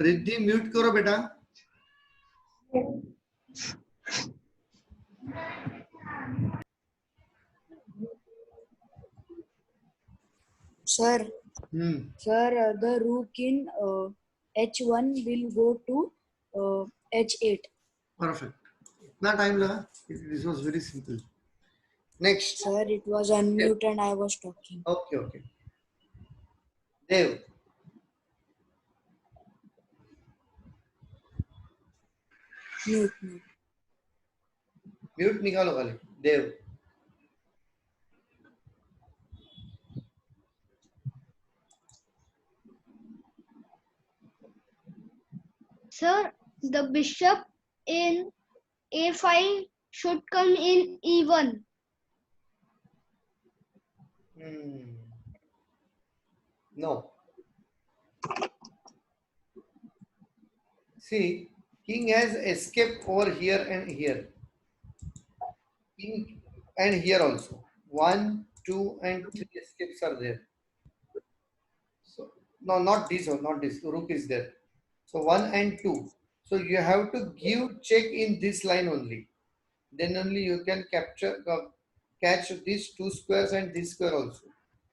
Riddhi mute करो बेटा. Sir, sir, the rook in H1 will go to H8. Perfect. इतना time लगा. This was very simple. Next. Sir, it was unmute and I was talking. Okay, okay. Dev. Mute. Mute निकालो खाली. देव. Sir, the bishop in A5 should come in E1. No. See, king has escaped over here and here. King and here also. 1, 2, and 3 escapes are there. So no, not this one, not this. Rook is there. So 1 and 2. So you have to give check in this line only. Then only you can catch these 2 squares and this square also.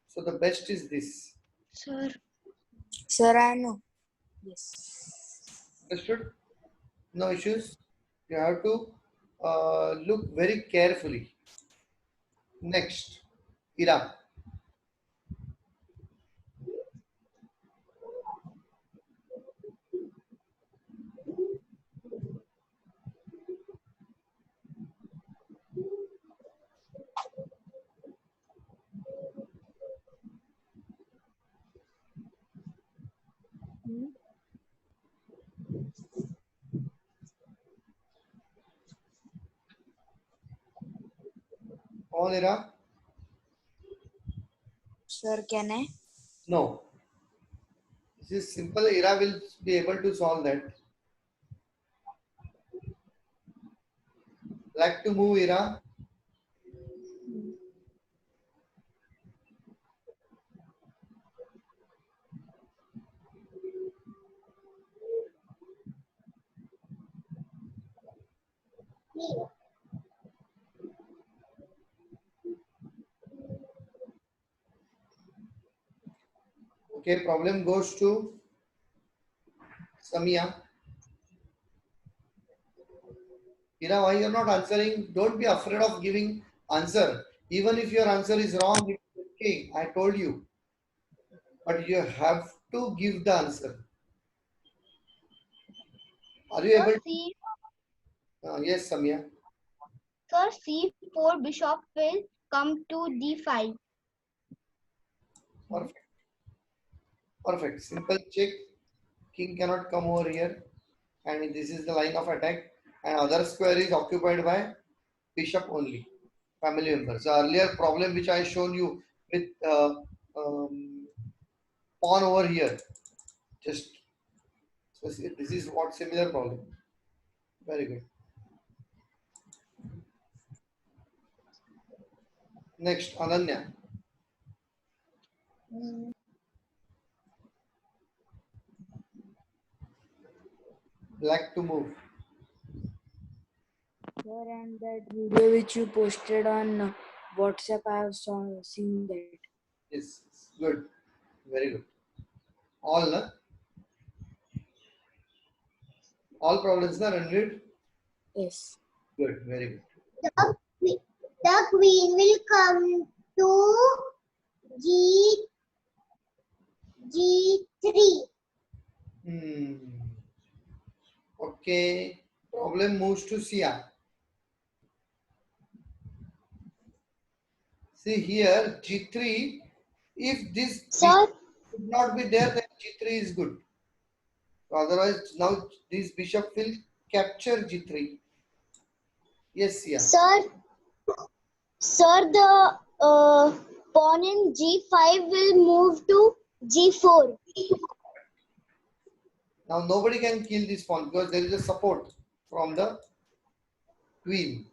So the best is this. Sir, I know. Yes. Understood? No issues. You have to look very carefully. Next, Ira. On Ira? Sir, can I? No. This is simple. Ira will be able to solve that. Like to move Ira? Okay, problem goes to Samia. Ira, why you're not answering? Don't be afraid of giving answer. Even if your answer is wrong, it's okay. I told you. But you have to give the answer. Are you able to? Yes, Samia. Sir, C4 bishop will come to D5. Perfect. Perfect. Simple check. King cannot come over here. And this is the line of attack. And other square is occupied by bishop only. Family members. The earlier problem which I shown you with pawn over here. Just so this is what similar problem. Very good. Next, Ananya. Black to move. Sir, and that video which you posted on WhatsApp, I have seen that. Yes, good. Very good. All, na? All problems are unread? Yes. Good, very good. The queen will come to G3. Okay. Problem moves to Sia. See here, G3. If this should not be there, then G3 is good. So otherwise, now this bishop will capture G3. Yes, Sia. Sir, the pawn in G5 will move to G4. Now nobody can kill this pawn because there is a support from the queen.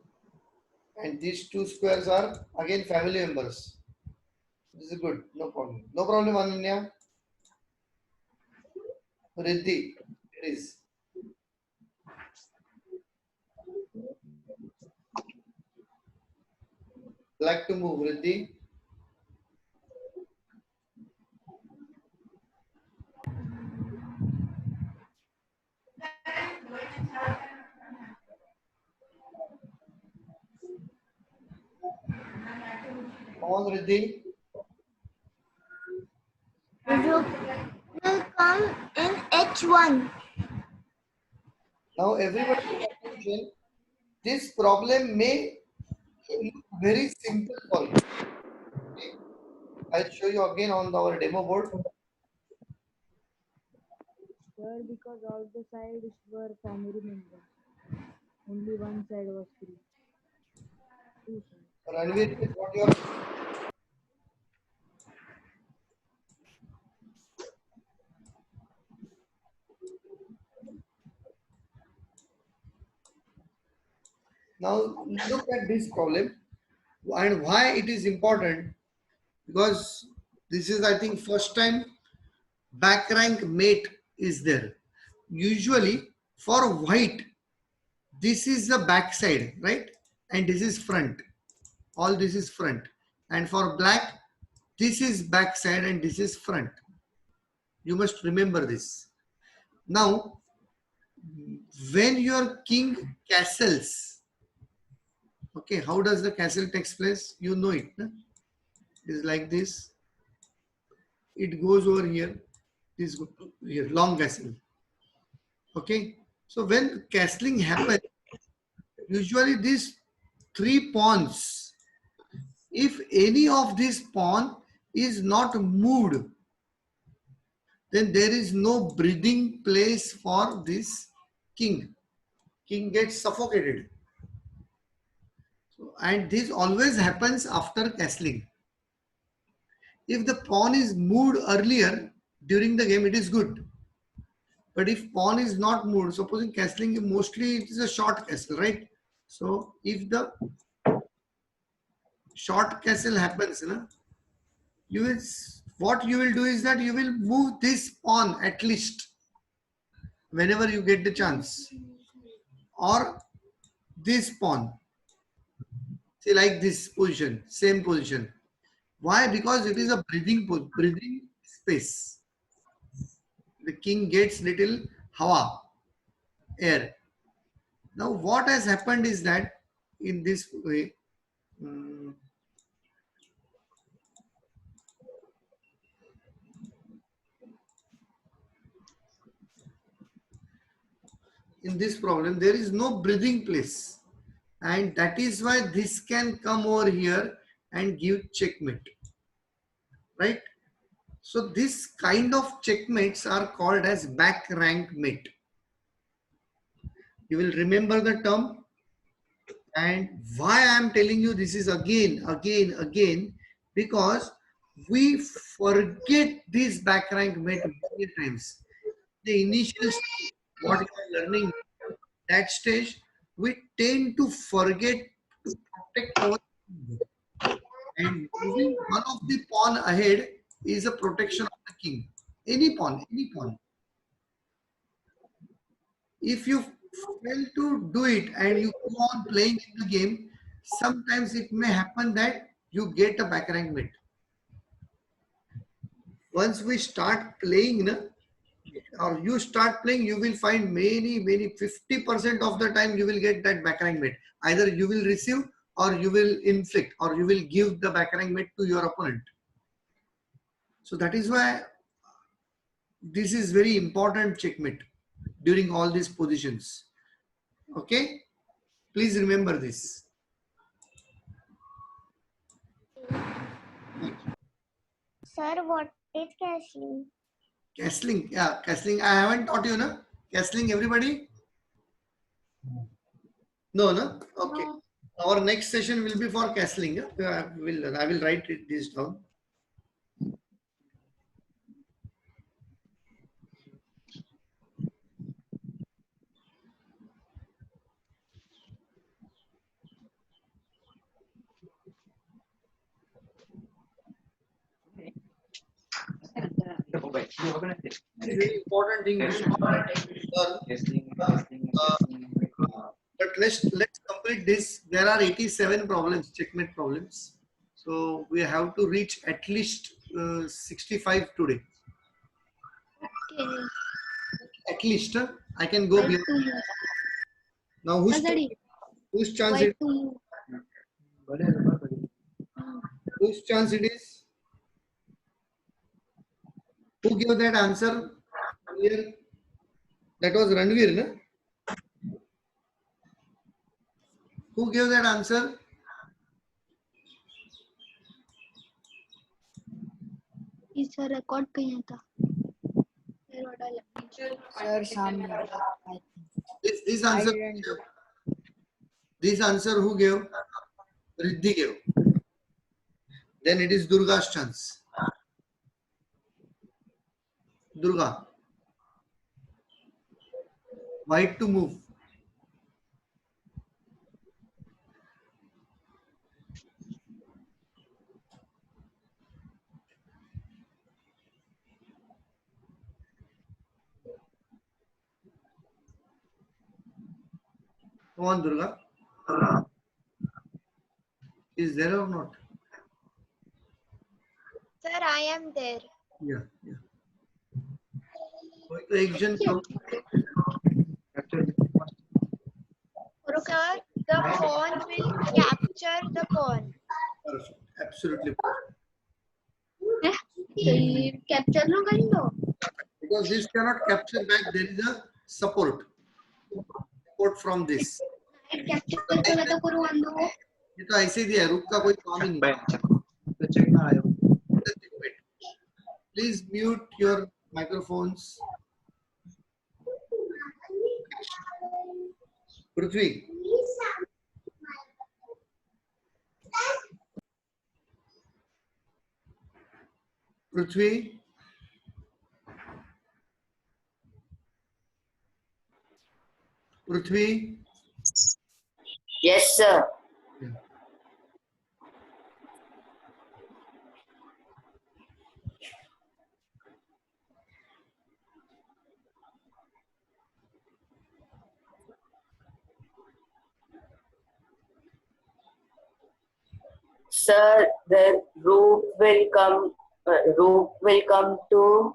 And these two squares are again family members. This is good. No problem. No problem, Ananya. Riddhi. It is. Like to move, Riddhi. Come on, Riddhi. Rook will come in H1. Now everybody pay attention. This problem may look very simple for you. Okay. I'll show you again on our demo board. Sir, because all the sides were family members. Only one side was free. Two sides. Ranveer, what your now look at this problem and why it is important, because this is I think first time back rank mate is there. Usually for white, this is the back side, right? And this is front. All this is front. And for black, this is back side and this is front. You must remember this. Now, when your king castles, okay, how does the castle takes place? You know it. No? It is like this. It goes over here. This goes here, long castle. Okay. So when castling happens, usually these three pawns, if any of this pawn is not moved, then there is no breathing place for this king. King gets suffocated. So, and this always happens after castling. If the pawn is moved earlier during the game, it is good. But if pawn is not moved, supposing castling, mostly it is a short castle, right? So if the short castle happens, you will, what you will do is that you will move this pawn at least whenever you get the chance, or this pawn, see, like this position, same position. Why? Because it is a breathing space. The king gets little hawa, air. Now what has happened is that in this way, in this problem, there is no breathing place. And that is why this can come over here and give checkmate, right? So this kind of checkmates are called as back rank mate. You will remember the term. And why I am telling you this is again, because we forget this back rank mate many times. The initial stage, what you are learning, that stage, we tend to forget to protect our king. And moving one of the pawn ahead is a protection of the king. Any pawn, any pawn. If you fail to do it and you go on playing in the game, sometimes it may happen that you get a back rank mate. Once we start playing, or you start playing, you will find many 50% of the time you will get that back rank mate. Either you will receive or you will inflict or you will give the back rank mate to your opponent. So that is why this is very important checkmate during all these positions. Okay, please remember this. Sir, what is castling? Castling, yeah, castling. I haven't taught you, no? Castling, everybody? No, no? Okay. No. Our next session will be for castling. Yeah? I will write this down. Very important thing you should learn. But let's complete this. There are 87 problems, checkmate problems. So we have to reach at least 65 today. Okay. At least I can go Why beyond. to move? Now whose chance Why it to move? whose chance it is? Who gave that answer here? That was Ranveer, no? Who gave that answer? इसका record कहीं था? Sir, सामने. I think. This I answer. didn't get. This answer who gave? Riddhi gave. Then it is Durga's chance. Durga. White to move. Come on, Durga. Is there or not? Sir, I am there. Yeah, yeah. कोई तो एक जन करो. Sir, the pawn will capture the pawn. Perfect. Absolutely. Capture no कर लो. Because this cannot capture back. There is a support. Support from this. Capture तो करो अंदर. ये तो ऐसे ही दिया है. रुक का कोई काम ही नहीं. Please mute your microphones. Prithvi. Prithvi. Prithvi. Yes, sir. Sir, the rook will come. Rook will come to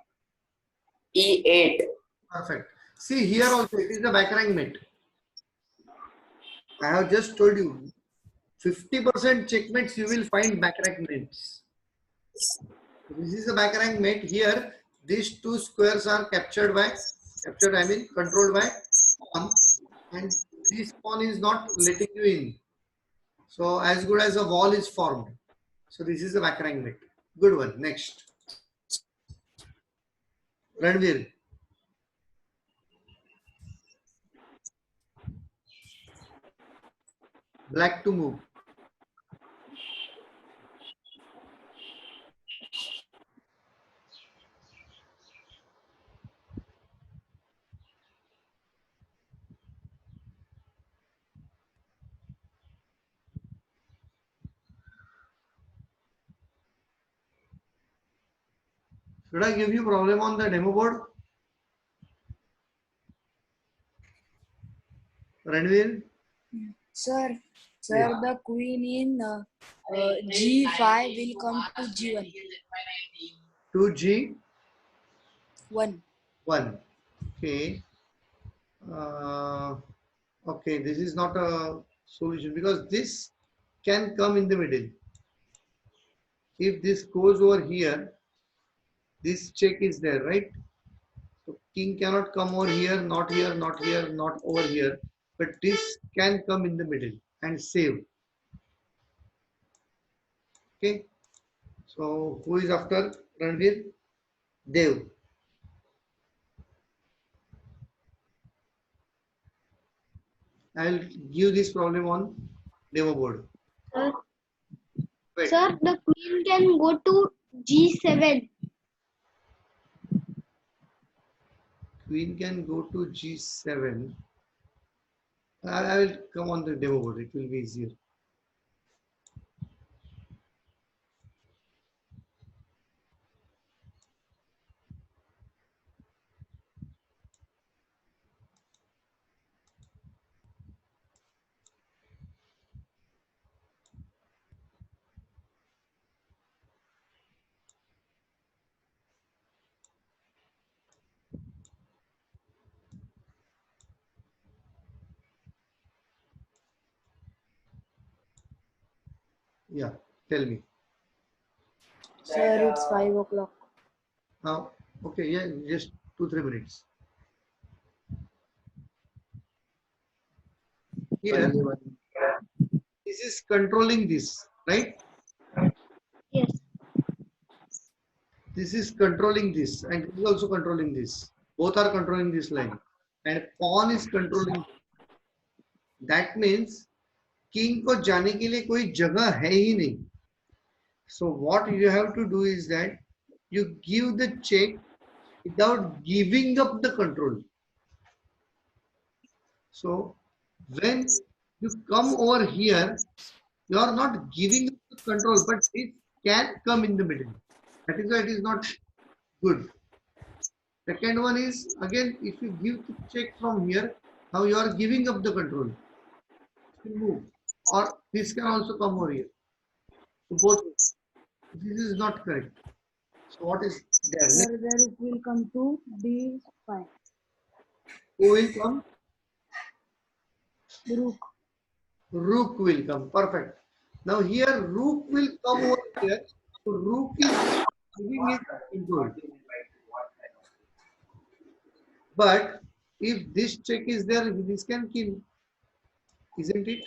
E8. Perfect. See here also it is a back rank mate. I have just told you 50% checkmates you will find back rank mates. This is a back rank mate. Here these two squares are controlled by pawn, and this pawn is not letting you in. So as good as a wall is formed. So this is a back rank mate. Good one. Next. Ranveer. Black to move. Should I give you problem on the demo board? Ranveer? Sir, Yeah. the queen in G5 will come to G1. 2G? 1. 1. Okay. Okay, this is not a solution because this can come in the middle. If this goes over here, this check is there, right? So king cannot come over here, not here, not here, not over here. But this can come in the middle and save. Okay. So who is after Ranveer? Dev. I will give this problem on demo board. Sir, Wait. sir, the queen can go to G7. Queen can go to G7. I will come on the demo board. It will be easier. Yeah, tell me. Sir, it's 5 o'clock. Now, okay, yeah, just 2-3 minutes. Here, this is controlling this, right? Yes. This is controlling this, and this is also controlling this. Both are controlling this line, and pawn is controlling. That means king को जाने के लिए कोई जगह है ही नहीं. So what you have to do is that you give the check without giving up the control. So when you come over here, you are not giving up the control, but it can come in the middle. That is why it is not good. Second one is, again, if you give the check from here, now you are giving up the control. Move. Or this can also come over here. So both. This is not correct. So what is there? Sir, the rook will come to D5. Who will come? The rook. Rook will come. Perfect. Now here rook will come over here. So rook is giving it control. But if this check is there, this can kill, isn't it?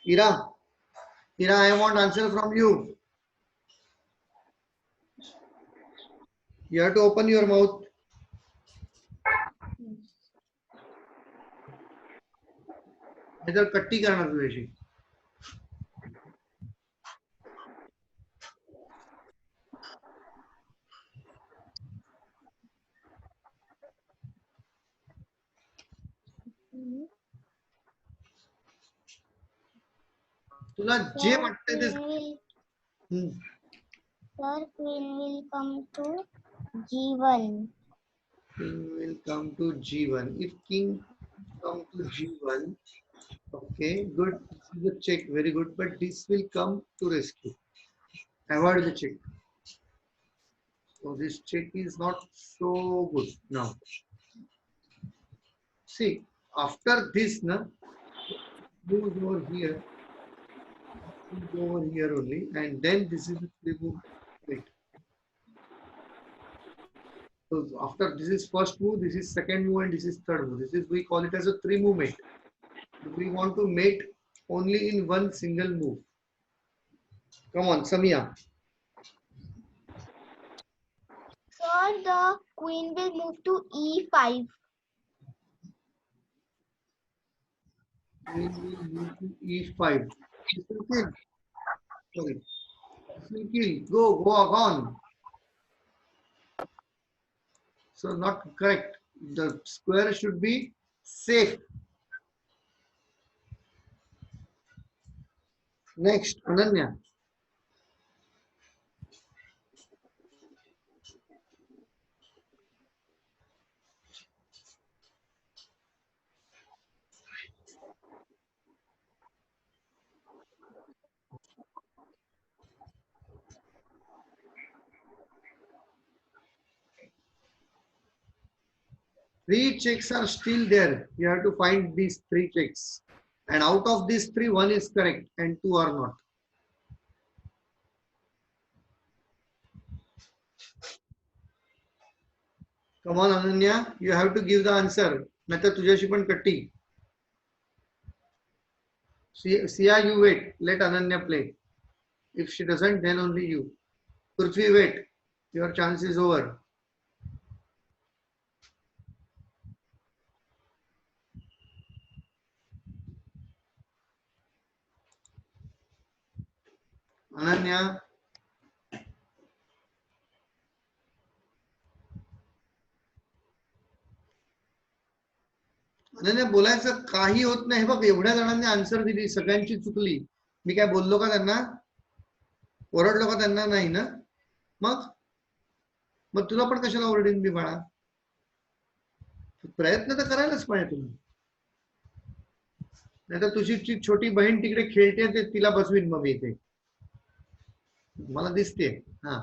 Ira, I want answer from you. You have to open your mouth. Either कट्टी करना तुझे. तुला जे Sir, वाटतंय ते. Sir, queen will come to G1. King will come to G1. If king come to G1, okay, good. This is a check, very good. But this will come to rescue. Avoid the check. So this check is not so good now. See, after this, na, move over here, move over here only, and then this is the three move. Wait. So after this is first move, this is second move, and this is third move. This is, we call it as a three move mate. We want to mate only in one single move. Come on, Samia. Sir, the queen will move to E5. We will move to E5. This will kill. Sorry. This will kill. Go on. So not correct. The square should be safe. Next, Ananya. Three checks are still there. You have to find these three checks. And out of these three, one is correct and two are not. Come on, Ananya. You have to give the answer. Naita तुझ्याशी पण कट्टी. Sia, you wait. Let Ananya play. If she doesn't, then only you. Prithvi, wait. Your chance is over. Ananya. Ananya बोलायचं काही होत नाही बघ. एवढ्या जणांनी आन्सर दिली, सगळ्यांची चुकली. मी काय बोललो का त्यांना? ओरडलो का त्यांना? नाही ना. मग तुला पण कशाला ओरडीन मी बाळा? प्रयत्न तर करायलाच पाहिजे तुला. नाहीतर तुझी छोटी बहीण तिकडे खेळते, ते तिला बसवीन मग मी इथे. मला दिसते. हा,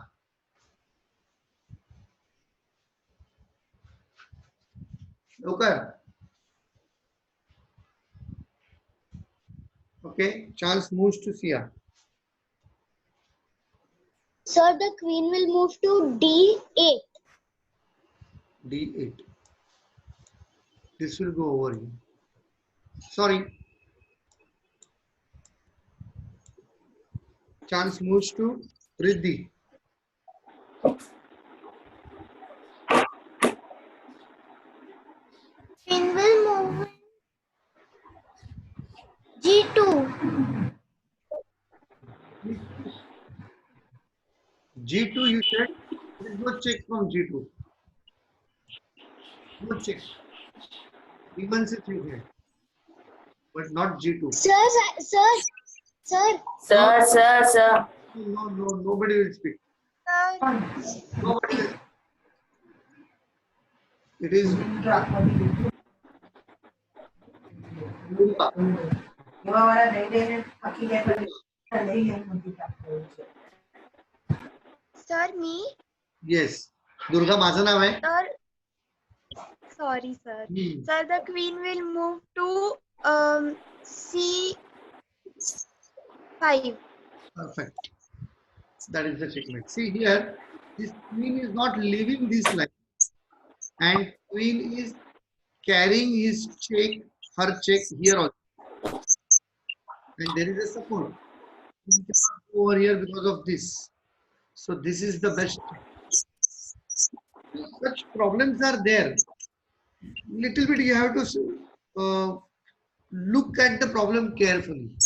Joker. Okay, chance moves to Sia. Sir, the queen will move to D8. D8. This will go over here. Sorry. Chance moves to Riddhi. Queen will move in G2. G2 you said? There is no check from G2. No check. Even se check hai. But not G2. Sir, sir. Sir. No, nobody will speak. Nobody will. It is Sir, me? yes. Durga माझं नाव आहे. Sir, sorry, sir. Hmm. Sir, the queen will move to C5. Perfect. That is the checkmate. See here, this queen is not leaving this line, and queen is carrying his check, her check here also, and there is a support. He cannot go over here because of this. So this is the best. Such problems are there. Little bit you have to look at the problem carefully.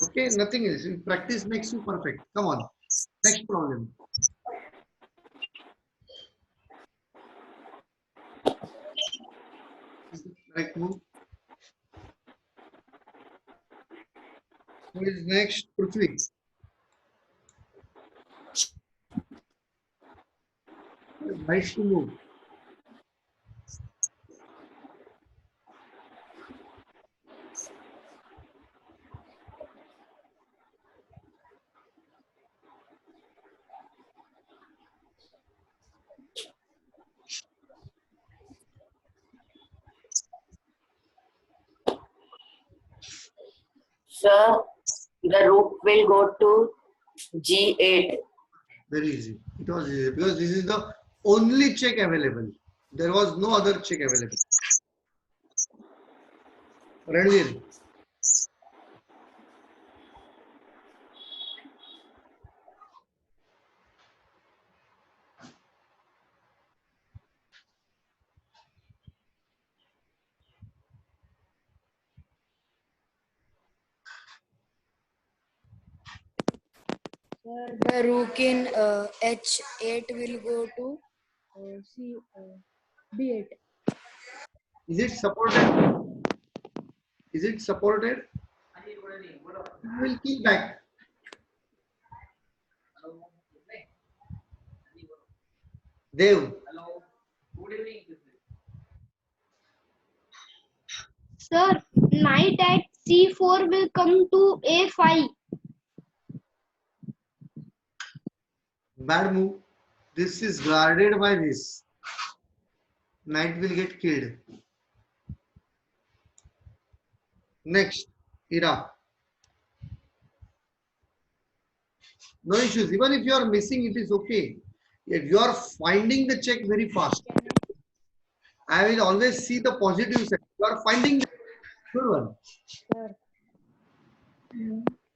Okay, nothing else. Practice makes you perfect. Come on. Next problem. Is the correct move? Who is next? Prithvi. Nice to move. Sir, the rook will go to G8. Very easy. It was easy because this is the only check available. There was no other check available. Ranveer. Sir, the rook in H8 will go to B8. Is it supported? Is it supported? You will kill back. Dev. Sir, knight at C4 will come to A5. Bad move. This is guarded by this. Knight will get killed. Next, Ira. No issues. Even if you are missing, it is okay. If you are finding the check very fast, I will always see the positive side. You are finding the good one. Sir.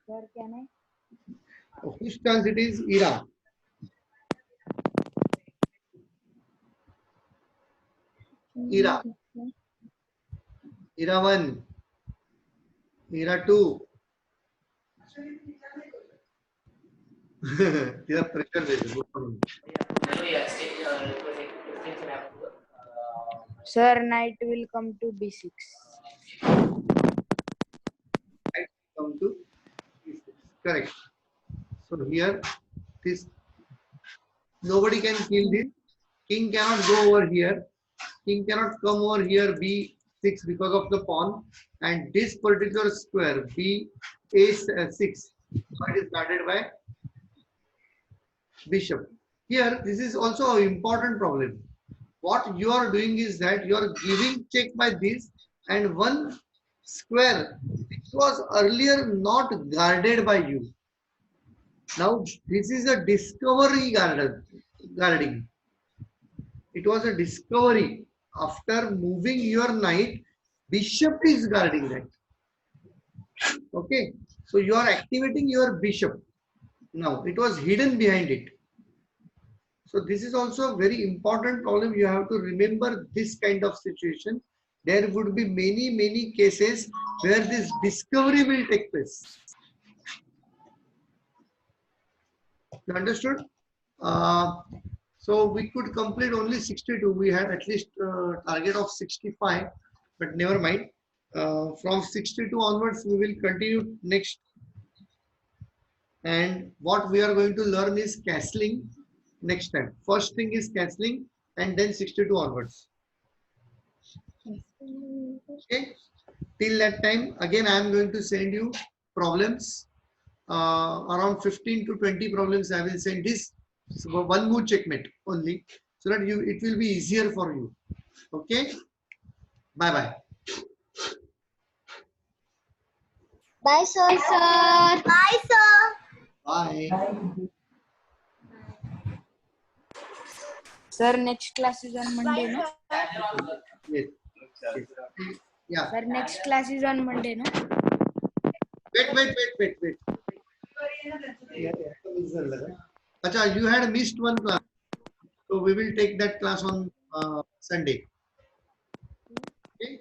Sir, can Whose chance it is? Ira. Ira. Ira 1. Ira 2. तिला pressure देते. Sir, knight will come to B6. Right, come to correct. So here, this nobody can kill this. King cannot go over here. King cannot come over here B6 because of the pawn, and this particular square B6. So it is guarded by bishop. Here, this is also an important problem. what you are doing is that you are giving check by this, and one square which was earlier not guarded by you. Now this is a discovery guarding. It was a discovery. After moving your knight, bishop is guarding that. Okay, so you are activating your bishop. Now it was hidden behind it. So this is also a very important problem. You have to remember this kind of situation. There would be many cases where this discovery will take place. You understood? So we could complete only 62. We had at least target of 65, but never mind. From 62 onwards, we will continue next. And what we are going to learn is castling next time. First thing is castling, and then 62 onwards. Okay. Till that time, again, I am going to send you problems. Around 15 to 20 problems I will send this. So one more checkmate only, so that it will be easier for you. Okay. Bye bye. Bye, sir. Sir. Bye, sir. Bye. Sir, next class is on Monday, no? Yes. Yeah. Sir, next class is on Monday, no? Wait. Yeah. Acha, you had missed one class, so we will take that class on Sunday. Okay.